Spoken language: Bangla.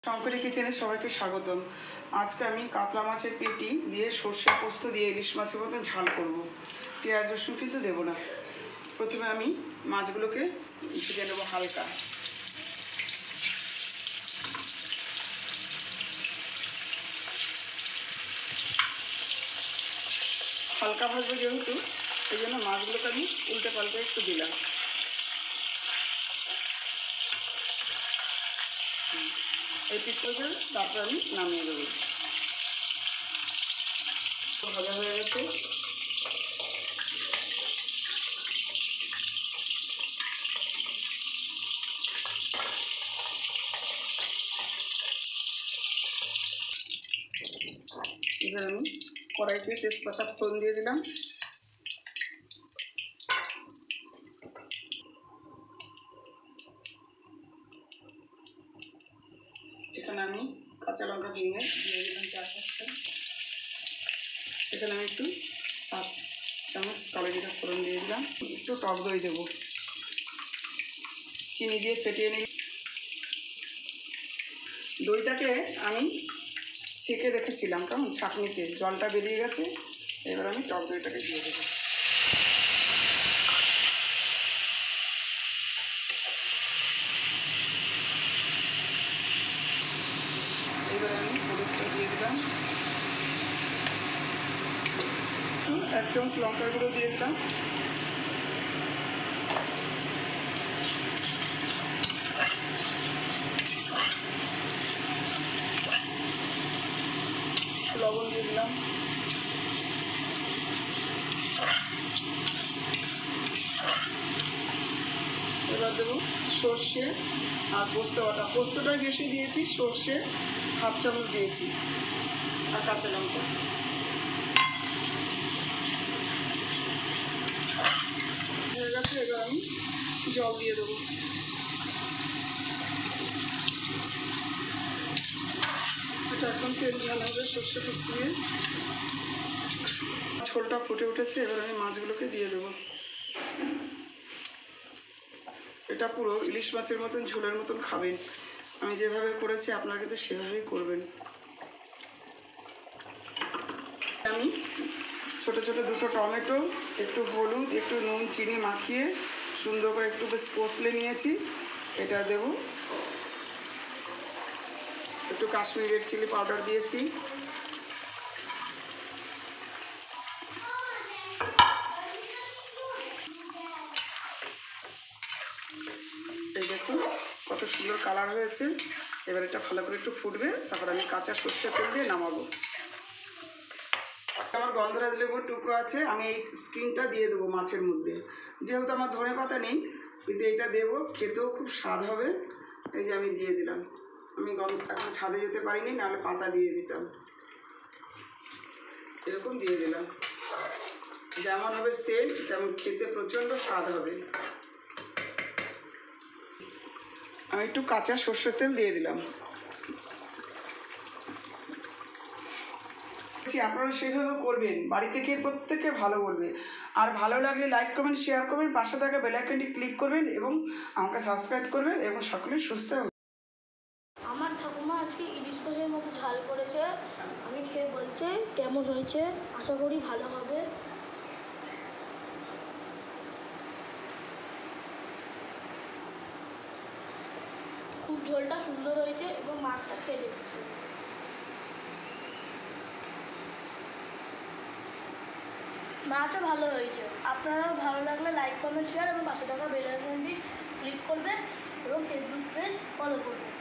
শঙ্করী কিচেনে সবাইকে স্বাগতম। আজকে আমি কাতলা মাছের পেটি দিয়ে সর্ষে পোস্ত দিয়ে ইলিশ মাছের মতো ঝাল করব। পেঁয়াজ রসুন কিন্তু দেবো না। প্রথমে আমি মাছগুলোকে ভেজে নেবো হালকা। হালকা ভাজবো যেহেতু, সেই জন্য মাছগুলোকে আমি উল্টে পাল্টে একটু দিলাম। এই পিঠটা তারপর আমি নামিয়ে দেবো। ভাজা হয়ে গেছে। এবার আমি কড়াইতে তেজপাতা ফোড়ন দিয়ে দিলাম। এখানে আমি কাঁচা লঙ্কা ভেঙে দিয়ে দিলাম 4-5টা। এখানে আমি একটু 7 চামচ কালো জিরা ফোড়ন দিয়ে দিলাম। একটু টক দই দেবো, চিনি দিয়ে ফেটিয়ে নিই। দইটাকে আমি ছেঁকে রেখেছিলাম, কারণ ছাঁকনিতে জলটা বেরিয়ে গেছে। এবার আমি টক দইটাকে দিয়ে দেবো। এবার আমি হলুদটা দিয়ে দিলাম। 1 চামচ লঙ্কার গুঁড়ো দিয়ে দিলাম। লবণ দিয়ে দিলাম। এবার দেবো সর্ষে আর পোস্ত বাটা। পোস্তটাই বেশি দিয়েছি, সর্ষে 1/2 চামচ দিয়েছি, আর কাঁচা লঙ্কা। হয়ে গেছে। এবার আমি জল দিয়ে দেবো। এটা এখন তেল ঝাল হবে সর্ষে পোস্ত দিয়ে। ঝোলটা ফুটে উঠেছে। এবার আমি মাছগুলোকে দিয়ে দেবো। এটা পুরো ইলিশ মাছের মতন ঝোলের মতন খাবেন। আমি যেভাবে করেছি আপনারা কিন্তু সেভাবেই করবেন। আমি ছোট ছোট 2টো টমেটো, একটু হলুদ, একটু নুন চিনি মাখিয়ে সুন্দর করে একটু বেশ কষলে নিয়েছি। এটা দেব। একটু কাশ্মীরি রেড চিলি পাউডার দিয়েছি। এই দেখুন কত সুন্দর কালার হয়েছে। এবার এটা ভালো করে একটু ফুটবে, তারপর আমি কাঁচা সর্ষের তেল দিয়ে নামাবো। আমার গন্ধরাজ লেবুর টুকরো আছে, আমি এই স্কিনটা দিয়ে দেবো মাছের মধ্যে। যেহেতু আমার ধনেপাতা নেই, কিন্তু এইটা দেবো, খেতেও খুব স্বাদ হবে। এই যে আমি দিয়ে দিলাম। আমি এখন ছাদে যেতে পারিনি, নাহলে পাতা দিয়ে দিতাম। এরকম দিয়ে দিলাম। যেমন হবে সেন্ট, তেমন খেতে প্রচণ্ড স্বাদ হবে। আমি একটু কাঁচা সর্ষের তেল দিয়ে দিলাম। আপনারা সেভাবে করবেন, বাড়িতে গিয়ে প্রত্যেকে ভালো বলবে। আর ভালো লাগলে লাইক কমেন্ট শেয়ার করবেন, পাশে থাকা বেল আইকনটি ক্লিক করবেন এবং আমাকে সাবস্ক্রাইব করবেন, এবং সকলে সুস্থ। আমার ঠাকুমা আজকে ইলিশ মাছের মতো ঝাল করেছে। আমি খেয়ে বলছে কেমন হয়েছে, আশা করি ভালো হবে। খুব ঝোলটা সুন্দর হয়েছে এবং মাছটা খেয়ে দেখছি। মাছও ভালো হয়েছে। আপনারাও ভালো লাগলে লাইক কমেন্ট শেয়ার এবং পাশে থাকা বেল আইকনটি ক্লিক করবেন এবং ফেসবুক পেজ ফলো করবেন।